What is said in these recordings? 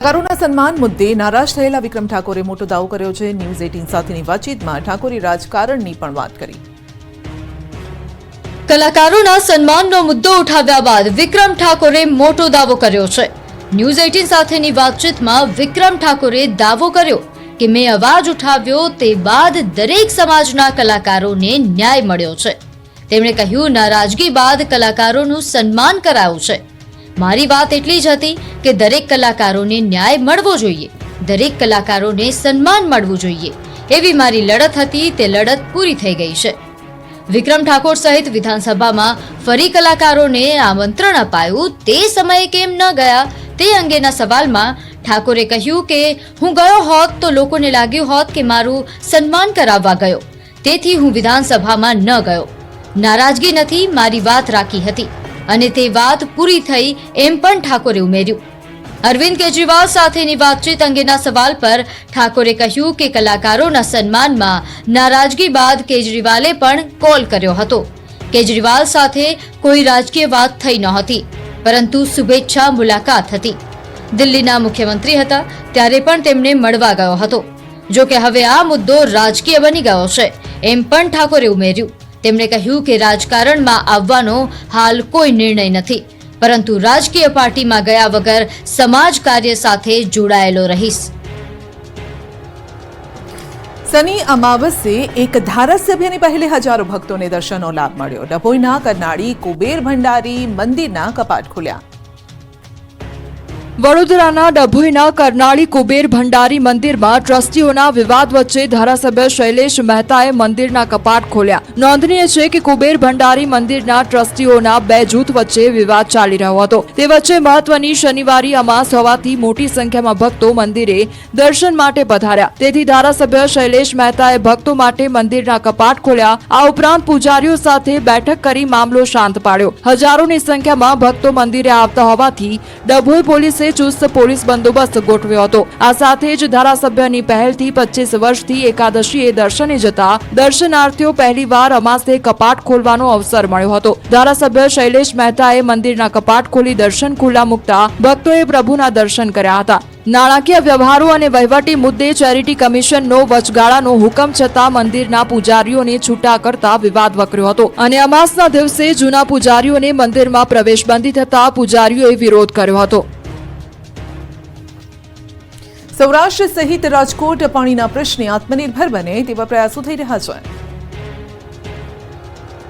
કલાકારોના સન્માન મુદ્દે નારાજ થયેલા વિક્રમ ઠાકોરે મોટો દાવો કર્યો છે। ન્યૂઝ 18 સાથેની વાતચીતમાં ઠાકોરે રાજકારણની પણ વાત કરી। કલાકારોના સન્માનનો મુદ્દો ઉઠાવ્યા બાદ વિક્રમ ઠાકોરે મોટો દાવો કર્યો છે। ન્યૂઝ 18 સાથેની વાતચીતમાં વિક્રમ ઠાકોરે દાવો કર્યો કે મેં અવાજ ઉઠાવ્યો તે બાદ દરેક સમાજના કલાકારોને ન્યાય મળ્યો છે। તેમણે કહ્યું, નારાજગી બાદ કલાકારોનું સન્માન કરાયું છે। મારી વાત એટલી જ હતી કે દરેક કલાકારોને ન્યાય મળવો જોઈએ, દરેક કલાકારોને સન્માન મળવું જોઈએ, એવી મારી લડત હતી। તે લડત પૂરી થઈ ગઈ છે। વિક્રમ ઠાકોર સહિત વિધાનસભામાં ફરી કલાકારોને આમંત્રણ અપાયું, તે સમયે કેમ ન ગયા તે અંગેના સવાલમાં ઠાકોરે કહ્યું કે હું ગયો હોત તો લોકોને લાગ્યું હોત કે મારું સન્માન કરાવવા ગયો, તેથી હું વિધાનસભામાં ન ગયો। નારાજગી નથી, મારી વાત રાખી હતી અને તે વાત પૂરી થઈ એમ પણ ઠાકોરે ઉમેર્યું। અરવિંદ કેજરીવાલ સાથેની વાતચીત અંગેના સવાલ પર ઠાકોરે કહ્યું કે કલાકારોના સન્માનમાં નારાજગી બાદ કેજરીવાલે પણ કોલ કર્યો હતો। કેજરીવાલ સાથે કોઈ રાજકીય વાત થઈ નહોતી, પરંતુ શુભેચ્છા મુલાકાત હતી। દિલ્હીના મુખ્યમંત્રી હતા ત્યારે પણ તેમને મળવા ગયો હતો। જો કે હવે આ મુદ્દો રાજકીય બની ગયો છે એમ પણ ઠાકોરે ઉમેર્યું। તેમણે કહ્યું કે રાજકારણમાં આવવાનો હાલ કોઈ નિર્ણય નથી, પરંતુ રાજકીય પાર્ટીમાં ગયા વગર સમાજ કાર્ય સાથે જોડાયેલો રહીશ। શનિ અમાવસ્યે એક ધારાસભ્યની પહેલે હજારો ભક્તોને દર્શનનો લાભ મળ્યો। ડભોઈના કરનાળી કુબેર ભંડારી મંદિરના કપાટ ખુલ્યા। વડોદરાના ડભોઈના કરનાળી કુબેર ભંડારી મંદિરમાં ટ્રસ્ટીઓના વિવાદ વચ્ચે ધારાસભ્ય શૈલેષ મહેતાએ મંદિરના કપાટ ખોલ્યા। નોંધનીય છે કે કુબેર ભંડારી મંદિરના ટ્રસ્ટીઓના બે જૂથ વચ્ચે વિવાદ ચાલી રહ્યો હતો। તે વચ્ચે મહત્વની શનિવારી અમાસ હોવાથી મોટી સંખ્યામાં ભક્તો મંદિરે દર્શન માટે પધાર્યા, તેથી ધારાસભ્ય શૈલેષ મહેતાએ ભક્તો માટે મંદિરના કપાટ ખોલ્યા। આ ઉપરાંત પૂજારીઓ સાથે બેઠક કરી મામલો શાંત પાડ્યો। હજારોની સંખ્યામાં ભક્તો મંદિરે આવતા હોવાથી ડભોઈ પોલીસે ચુસ્ત પોલીસ બંદોબસ્ત ગોઠવ્યો હતો। આ સાથે જ ધારાસભ્યની પહેલથી 25 વર્ષથી એકાદશીએ દર્શને જતા દર્શનાર્થીઓ પહેલીવાર અમાસે કપાટ ખોલવાનો અવસર મળ્યો હતો। ધારાસભ્ય શૈલેષ મહેતાએ મંદિરના કપાટ ખોલી દર્શન ખુલ્લા મૂકતા ભક્તોએ પ્રભુના દર્શન કર્યા હતા। નાણાકીય વ્યવહારો અને વહીવટી મુદ્દે ચેરિટી કમિશનનો વચગાળાનો હુકમ છતાં મંદિરના પૂજારીઓને છૂટા કરતા વિવાદ વકર્યો હતો અને અમાસના દિવસે જૂના પૂજારીઓને મંદિરમાં પ્રવેશબંધી થતા પૂજારીઓએ વિરોધ કર્યો હતો। સૌરાષ્ટ્ર સહિત રાજકોટ પાણીના પ્રશ્ને આત્મનિર્ભર બને તેવા પ્રયાસો થઈ રહ્યા છે।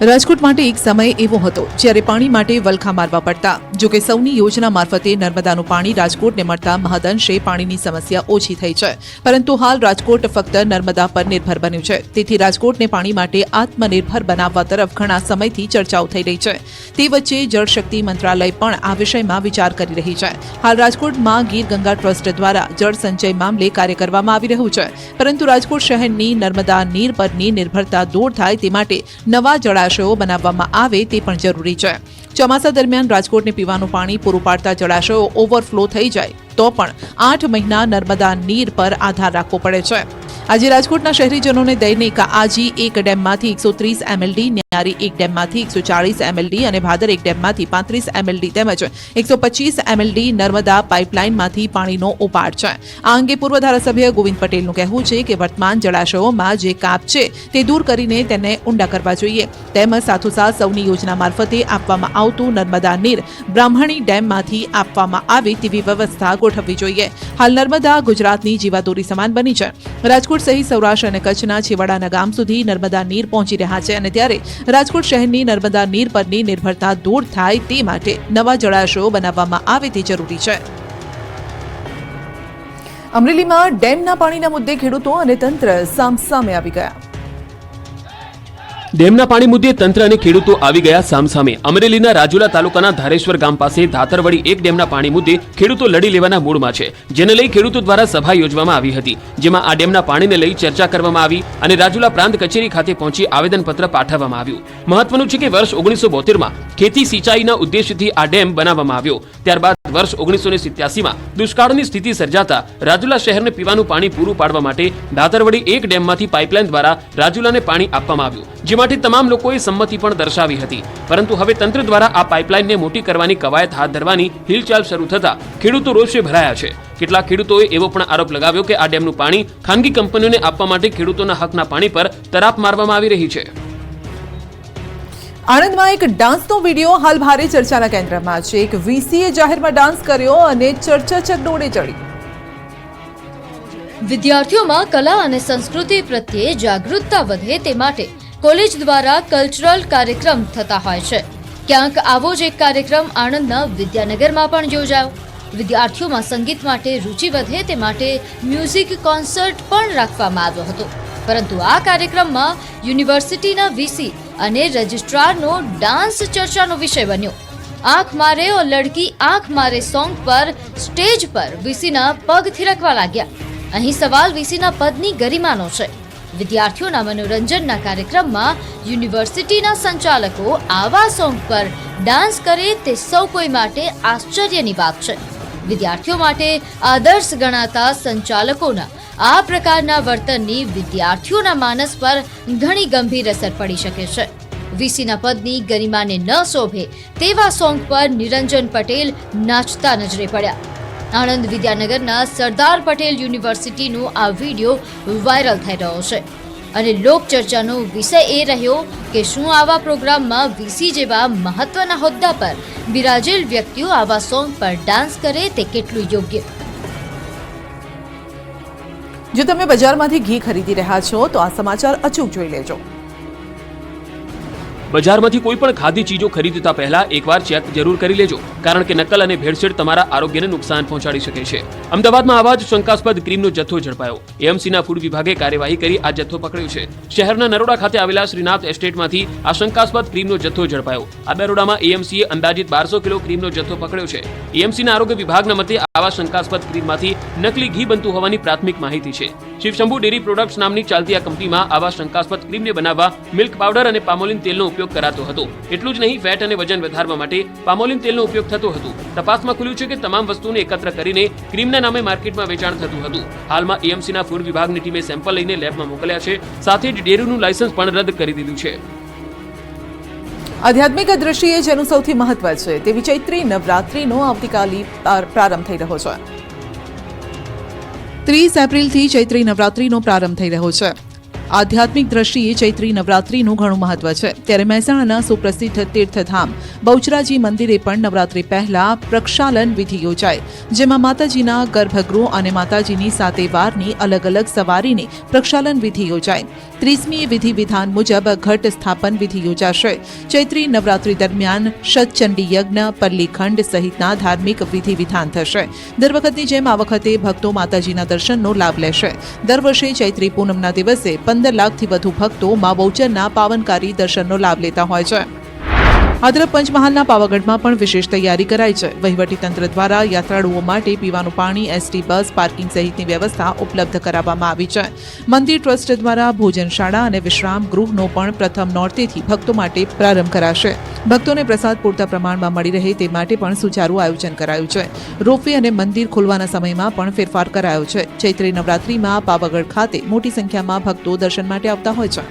રાજકોટ માટે એક સમય એવો હતો જ્યારે પાણી માટે વલખા મારવા પડતા। જો કે સૌની યોજના મારફતે નર્મદાનું પાણી રાજકોટને મળતા મહદઅંશે પાણીની સમસ્યા ઓછી થઈ છે, પરંતુ હાલ રાજકોટ ફક્ત નર્મદા પર નિર્ભર બન્યું છે। તેથી રાજકોટને પાણી માટે આત્મનિર્ભર બનાવવા તરફ ઘણા સમયથી ચર્ચાઓ થઈ રહી છે। તે વચ્ચે જળશક્તિ મંત્રાલય પણ આ વિષયમાં વિચાર કરી રહી છે। હાલ રાજકોટમાં ગીર ગંગા ટ્રસ્ટ દ્વારા જળ સંચય મામલે કાર્ય કરવામાં આવી રહ્યું છે, પરંતુ રાજકોટ શહેરની નર્મદા નીર પરની નિર્ભરતા દૂર થાય તે માટે નવા જળાશયો બનાવવામાં આવે તે પણ જરૂરી છે। ચોમાસા દરમિયાન રાજકોટને પીવાનું પાણી પૂરું પાડતા જળાશયો ઓવરફ્લો થઈ જાય તો પણ 8 મહિના નર્મદા નીર પર આધાર રાખવો પડે છે। આજે રાજકોટના શહેરીજનોને દૈનિક આજી એક ડેમમાંથી 130 એમએલડી, ન્યારી એક ડેમમાંથી 140 એમએલડી અને ભાદર એક ડેમમાંથી 35 એમએલડી તેમજ 125 એમએલડી નર્મદા પાઇપલાઇનમાંથી પાણીનો ઉપાડ છે। આ અંગે પૂર્વ ધારાસભ્ય ગોવિંદ પટેલનું કહેવું છે કે વર્તમાન જળાશયોમાં જે કાપ છે તે દૂર કરીને તેને ઊંડા કરવા જોઈએ, તેમજ સાથોસાથ સૌની યોજના મારફતે આપવામાં આવતું નર્મદા નીર બ્રાહ્મણી ડેમમાંથી આપવામાં આવે તેવી વ્યવસ્થા ગોઠવવી જોઈએ। હાલ નર્મદા ગુજરાતની જીવાદોરી સમાન બની છે। રાજકોટ સહિત સૌરાષ્ટ્ર અને કચ્છના છેવાડાના ગામ સુધી નર્મદા નીર પહોંચી રહ્યા છે અને ત્યારે રાજકોટ શહેરની નર્મદા નીર પરની નિર્ભરતા દૂર થાય તે માટે નવા જળાશયો બનાવવામાં આવે તે જરૂરી છે। અમરેલીમાં ડેમના પાણીના મુદ્દે ખેડૂતો અને તંત્ર સામસામે આવી ગયા। ડેમના પાણી મુદ્દે તંત્ર અને ખેડૂતો આવી ગયા સામસામે। અમરેલીના રાજુલા તાલુકાના ધારેશ્વર ગામ પાસે ધાતરવડી એક ડેમના પાણી મુદ્દે ખેડૂતો લડી લેવાના મૂડમાં છે, જેને લઈ ખેડૂતો દ્વારા સભા યોજવામાં આવી હતી, જેમાં આ ડેમના પાણીને લઈ ચર્ચા કરવામાં આવી અને રાજુલા પ્રાંત કચેરી ખાતે પહોંચી આવેદનપત્ર પાઠવવામાં આવ્યું। મહત્વનું છે કે વર્ષ 1972માં ખેતી સિંચાઈના ઉદ્દેશ્યથી આ ડેમ બનાવવામાં આવ્યો। ત્યારબાદ વર્ષ 1987માં દુષ્કાળની સ્થિતિ સર્જાતા રાજુલા શહેરને પીવાનું પાણી પૂરું પાડવા માટે ધાતરવડી એક ડેમમાંથી પાઇપલાઇન દ્વારા રાજુલાને પાણી આપવામાં આવ્યું, જેમાં માટે તમામ લોકોએ સંમતિ પણ દર્શાવી હતી, પરંતુ હવે તંત્ર દ્વારા આ પાઇપલાઇનને મોટી કરવાની કવાયત હાથ ધરવાની હિલચાલ શરૂ થતા ખેડૂતો રોષે ભરાયા છે. કેટલાક ખેડૂતોએ એવો પણ આરોપ લગાવ્યો કે આ ડેમનું પાણી ખાનગી કંપનીઓને આપવા માટે ખેડૂતોના હકના પાણી પર તરાપ મારવામાં આવી રહી છે. આણંદમાં એક ડાન્સનો વિડીયો હાલ ભારે ચર્ચાના કેન્દ્રમાં છે. એક વીસીએ જાહેરમાં ડાન્સ કર્યો અને ચર્ચા ચકડોળે ચડી. વિદ્યાર્થીઓમાં કલા અને સંસ્કૃતિ પ્રત્યે જાગૃતતા વધે તે માટે કોલેજ દ્વારા કલ્ચરલ કાર્યક્રમ થતા હોય છે. ક્યાંક આવો જ એક કાર્યક્રમ આણંદના વિદ્યાનગરમાં પણ યોજાયો. વિદ્યાર્થીઓમાં સંગીત માટે રુચિ વધે તે માટે મ્યુઝિક કોન્સર્ટ પણ રાખવામાં આવ્યો હતો, પરંતુ આ કાર્યક્રમમાં યુનિવર્સિટીના વીસી અને રજિસ્ટ્રારનો ડાન્સ ચર્ચાનો વિષય બન્યો. આંખ મારે ઓ લડકી આંખ મારે સોંગ પર સ્ટેજ પર વીસીના પગ થિરકવા લાગ્યા. અહીં સવાલ વીસીના પદની ગરિમાનો છે. વિદ્યાર્થીઓના મનોરંજનના કાર્યક્રમમાં યુનિવર્સિટીના સંચાલકો આવા સોંગ પર ડાન્સ કરે તે સૌ કોઈ માટે આશ્ચર્યની વાત છે. વિદ્યાર્થીઓ માટે આદર્શ ગણાતા સંચાલકોના આ પ્રકારના વર્તનની વિદ્યાર્થીઓના માનસ પર ઘણી ગંભીર અસર પડી શકે છે. વીસીના પદની ગરિમાને ન શોભે તેવા સોંગ પર નિરંજન પટેલ નાચતા નજરે પડ્યા. આણંદ વિદ્યાનગરના સરદાર પટેલ યુનિવર્સિટીનો આ વિડીયો વાયરલ થઈ રહ્યો છે અને લોકચર્ચાનો વિષય એ રહ્યો કે શું આવા પ્રોગ્રામમાં વીસી જેવા મહત્વના હોદ્દા પર બિરાજેલ વ્યક્તિઓ આવા સોંગ પર ડાન્સ કરે તે કેટલું યોગ્ય. જો તમે બજારમાંથી ઘી ખરીદી રહ્યા છો તો આ સમાચાર અચૂક જોઈ લેજો. બજારમાંથી કોઈ પણ ખાધી ચીજો ખરીદતા પહેલા એકવાર ચેક જરૂર કરી લેજો, કારણ કે નકલ અને ભેળસેળ તમારા આરોગ્યને નુકસાન પહોંચાડી શકે છે. અમદાવાદમાં આવા જ શંકાસ્પદ ક્રીમનો જથ્થો ઝડપાયો. એએમસીના ફૂડ વિભાગે કાર્યવાહી કરી આ જથ્થો પકડ્યો છે. શહેરના નરોડા ખાતે આવેલા શ્રીનાથ એસ્ટેટમાંથી આ શંકાસ્પદ ક્રીમનો જથ્થો ઝડપાયો. આ દરોડામાં એએમસીએ અંદાજિત 1200 કિલો ક્રીમનો જથ્થો પકડ્યો છે. એએમસીના આરોગ્ય વિભાગના મતે આવા શંકાસ્પદ ક્રીમમાંથી નકલી ઘી બનતું હોવાની પ્રાથમિક માહિતી છે. શિવશંભુ ડેરી પ્રોડક્ટ્સ નામની ચાલતી આ કંપનીમાં આવા શંકાસ્પદ ક્રીમને બનાવવા મિલ્ક પાવડર અને પામોલિન તેલનો ઉપયોગ કરાતો હતો. એટલું જ નહીં, ફેટ અને વજન વધારવા માટે પામોલિન તેલનો ઉપયોગ થતો હતો. તપાસમાં ખુલ્યું છે કે તમામ વસ્તુને એકત્ર કરીને ક્રીમના નામે માર્કેટમાં વેચાણ થતું હતું. હાલમાં એએમસીના ફૂડ વિભાગની ટીમે સેમ્પલ લઈને લેબમાં મોકલ્યા છે. સાથે જ ડેરીનું લાયસન્સ પણ રદ કરી દીધું છે. આધ્યાત્મિક દ્રષ્ટિએ જેનું સૌથી મહત્વ છે તેવી ચૈત્રી નવરાત્રીનો આવતીકાલે પ્રારંભ થઈ રહ્યો છે. 30 એપ્રિલથી ચૈત્રી નવરાત્રીનો પ્રારંભ થઈ રહ્યો છે. આધ્યાત્મિક દ્રષ્ટિએ ચૈત્રી નવરાત્રીનું ઘણું મહત્વ છે. ત્યારે મહેસાણાના સુપ્રસિદ્ધ તીર્થધામ બહુચરાજી મંદિરે પણ નવરાત્રી પહેલા પ્રક્ષાલન વિધિ યોજાય, જેમાં માતાજીના ગર્ભગૃહ અને માતાજીની 7 વારની અલગ અલગ સવારીની પ્રક્ષાલન વિધિ યોજાય. 30મી વિધિ વિધાન મુજબ ઘટ સ્થાપન વિધિ યોજાશે. ચૈત્રી નવરાત્રી દરમિયાન શતચંડી યજ્ઞ, પલ્લીખંડ સહિતના ધાર્મિક વિધિ વિધાન થશે. દર વખતની જેમ આ વખતે ભક્તો માતાજીના દર્શનનો લાભ લેશે. દર વર્ષે ચૈત્રી પૂનમના દિવસે 15 લાખથી વધુ ભક્તો મા બહુચરના પાવનકારી દર્શનનો લાભ લેતા હોય છે. આદ્ર પંચમહાલના પાવાગઢમાં પણ વિશેષ તૈયારી કરાઈ છે. વહીવટીતંત્ર દ્વારા યાત્રાળુઓ માટે પીવાનું પાણી, એસટી બસ, પાર્કિંગ સહિતની વ્યવસ્થા ઉપલબ્ધ કરાવવામાં આવી છે. મંદિર ટ્રસ્ટ દ્વારા ભોજનશાળા અને વિશ્રામ ગૃહનો પણ પ્રથમ નોરતેથી ભક્તો માટે પ્રારંભ કરાશે. ભક્તોને પ્રસાદ પૂરતા પ્રમાણમાં મળી રહે તે માટે પણ સુચારું આયોજન કરાયું છે. રોપવે અને મંદિર ખોલવાના સમયમાં પણ ફેરફાર કરાયો છે. ચૈત્રી નવરાત્રીમાં પાવાગઢ ખાતે મોટી સંખ્યામાં ભક્તો દર્શન માટે આવતા હોય છે.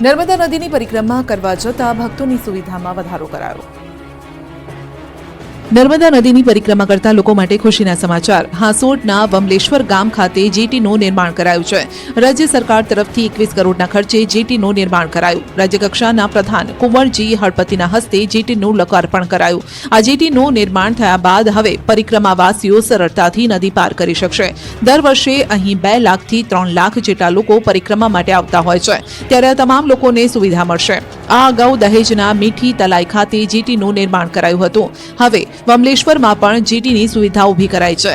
નર્મદા નદીની પરિક્રમા કરવા જતા ભક્તોની સુવિધામાં વધારો કરાયો. નર્મદા નદીની પરિક્રમા કરતા લોકો માટે ખુશીના સમાચાર. હાંસોટના વમલેશ્વર ગામ ખાતે જેટીનું નિર્માણ કરાયું છે. રાજ્ય સરકાર તરફથી 21 કરોડના ખર્ચે જેટીનું નિર્માણ કરાયું. રાજ્યકક્ષાના પ્રધાન કુંવરજી હળપતિના હસ્તે જેટીનું લોકાર્પણ કરાયું. આ જેટીનું નિર્માણ થયા બાદ હવે પરિક્રમાવાસીઓ સરળતાથી નદી પાર કરી શકશે. દર વર્ષે અહીં 2 લાખથી 3 લાખ જેટલા લોકો પરિક્રમા માટે આવતા હોય છે, ત્યારે આ તમામ લોકોને સુવિધા મળશે. આ અગાઉ દહેજના મીઠી તલાઈ ખાતે જેટીનું નિર્માણ કરાયું હતું. હવે વમલેશ્વરમાં પણ જેટીની સુવિધા ઊભી કરાઈ છે.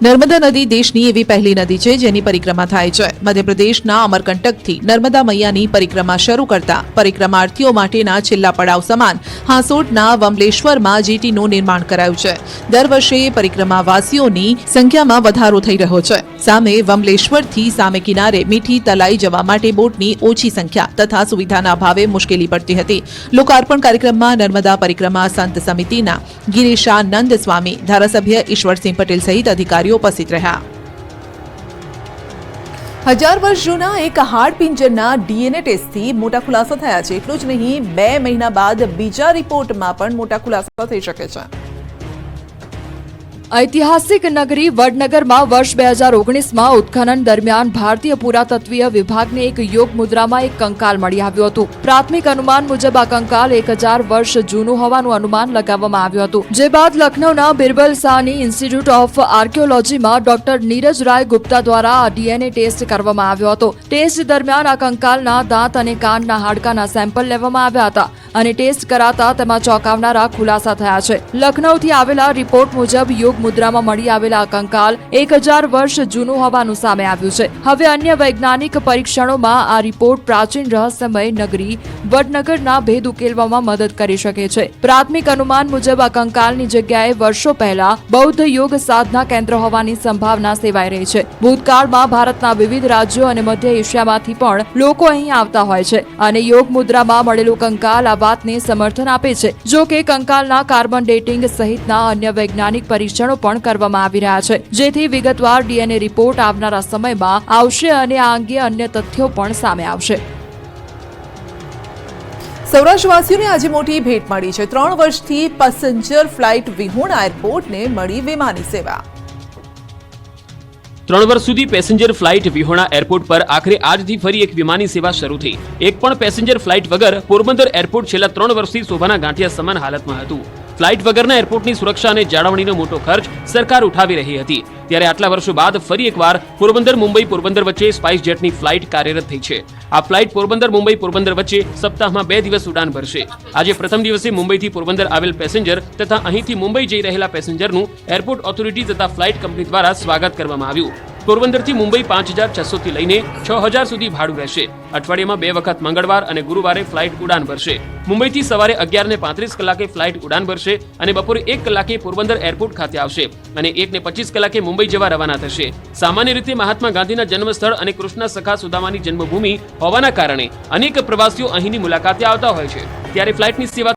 નર્મદા નદી દેશની એવી પહેલી નદી છે જેની પરિક્રમા થાય છે. મધ્યપ્રદેશના અમરકંટકથી નર્મદા મૈયાની પરિક્રમા શરૂ કરતા પરિક્રમાર્થીઓ માટેના છેલ્લા પડાવ સમાન હાંસોટના વમલેશ્વરમાં જેટીનું નિર્માણ કરાયું છે. દર વર્ષે પરિક્રમાવાસીઓની સંખ્યામાં વધારો થઈ રહ્યો છે. સામે વમલેશ્વરથી સામે કિનારે મીઠી તલાઈ જવા માટે બોટની ઓછી સંખ્યા તથા સુવિધાના અભાવે મુશ્કેલી પડતી હતી. લોકાર્પણ કાર્યક્રમમાં નર્મદા પરિક્રમા સંત સમિતિના ગિરીશાનંદ સ્વામી, ધારાસભ્ય ઈશ્વરસિંહ પટેલ સહિત અધિકારીઓ ઉપસ્થિત રહ્યા. 1000 વર્ષ જૂના એક હાડપિંજરના ડીએનએ ટેસ્ટથી મોટા ખુલાસા થયા છે. એટલું જ નહીં, 2 મહિના બાદ બીજા રિપોર્ટમાં પણ મોટા ખુલાસા થઈ શકે છે. ઐતિહાસિક નગરી વડનગરમાં વર્ષ 2019માં ઉત્ખનન દરમિયાન ભારતીય પુરાતત્વીય વિભાગને એક યોગ મુદ્રામાં એક કંકાલ મળી આવ્યું હતું. પ્રાથમિક અનુમાન મુજબ આ કંકાલ 1000 વર્ષ જૂનું હોવાનું અનુમાન લગાવવામાં આવ્યું હતું. જે બાદ લખનૌના બિરબલ સાહની ઇન્સ્ટિટ્યૂટ ઓફ આર્કિયોલોજીમાં ડોક્ટર નીરજ રાય ગુપ્તા દ્વારા આ ડીએનએ ટેસ્ટ કરવામાં આવ્યો હતો. ટેસ્ટ દરમિયાન આ કંકાલના દાંત અને કાનના હાડકાના સેમ્પલ લેવામાં આવ્યા હતા અને ટેસ્ટ કરાતા તેમાં ચોંકાવનારા ખુલાસા થયા છે. લખનૌથી આવેલા રિપોર્ટ મુજબ યોગ મુદ્રામાં મળી આવેલા આ કંકાલ 1000 વર્ષ જૂનું હોવાનું સામે આવ્યું છે. હવે અન્ય વૈજ્ઞાનિક પરીક્ષણોમાં આ રિપોર્ટ પ્રાચીન રહસ્યમય નગરી વડનગરના ભેદ ઉકેલવામાં મદદ કરી શકે છે. પ્રાથમિક અનુમાન મુજબ આ કંકાલની જગ્યાએ વર્ષો પહેલા બૌદ્ધ યોગ સાધના કેન્દ્ર હોવાની સંભાવના સેવાઈ રહી છે. ભૂતકાળમાં ભારતના વિવિધ રાજ્યો અને મધ્ય એશિયામાંથી પણ લોકો અહીં આવતા હોય છે અને યોગ મુદ્રામાં મળેલું કંકાલ આ વાતને સમર્થન આપે છે. જો કે કંકાલના કાર્બન ડેટિંગ સહિતના અન્ય વૈજ્ઞાનિક પરીક્ષણો પણ કરવામાં આવી રહ્યા છે, જેથી વિગતવાર ડીએનએ રિપોર્ટ આવનારા સમયમાં આવશે અને આ અંગે અન્ય તથ્યો પણ સામે આવશે. સૌરાષ્ટ્રવાસીઓને આજે મોટી ભેટ મળી છે. 3 વર્ષથી પેસેન્જર ફ્લાઇટ વિહોણા એરપોર્ટને મળી વિમાની સેવા. 3 વર્ષ સુધી પેસેન્જર ફ્લાઇટ વિહોણા એરપોર્ટ પર આખરે આજથી ફરી એક વિમાની સેવા શરૂ થઈ. એક પણ પેસેન્જર ફ્લાઇટ વગર પોરબંદર એરપોર્ટ છેલ્લા 3 વર્ષથી શોભાના ગાંઠિયા સમાન હાલતમાં હતું. ફ્લાઇટ વગરના એરપોર્ટની સુરક્ષા અને જાળવણીનો મોટો ખર્ચ સરકાર ઉઠાવી રહી હતી. ત્યારે આટલા વર્ષો બાદ ફરી એકવાર પોરબંદર મુંબઈ પોરબંદર વચ્ચે સ્પાઇસ જેટની ફ્લાઇટ કાર્યરત થઈ છે. આ ફ્લાઇટ પોરબંદર મુંબઈ પોરબંદર વચ્ચે સપ્તાહમાં 2 દિવસ ઉડાન ભરશે. આજે પ્રથમ દિવસે મુંબઈથી પોરબંદર આવેલ પેસેન્જર તથા અહીંથી મુંબઈ જઈ રહેલા પેસેન્જરનું એરપોર્ટ ઓથોરિટી તથા ફ્લાઇટ કંપની દ્વારા સ્વાગત કરવામાં આવ્યું. પોરબંદરથી મુંબઈ 5600 થી લઈને 6000 સુધી ભાડું રહેશે. અઠવાડિયામાં 2 વખત મંગળવાર અને ગુરુવારે ફ્લાઇટ ઉડાન ભરશે. મુંબઈથી સવારે 11:35 કલાકે ફ્લાઇટ ઉડાન ભરશે અને બપોરે 1 કલાકે પોરબંદર એરપોર્ટ ખાતે આવશે અને 1:25 કલાકે મુંબઈ જવા રવાના થશે. સામાન્ય રીતે મહાત્મા ગાંધીના જન્મસ્થળ અને કૃષ્ણ સખા સુદામાની જન્મભૂમિ હોવાના કારણે અનેક પ્રવાસીઓ અહીંની મુલાકાતે આવતા હોય છે. ત્યારે ફ્લાઇટની સેવા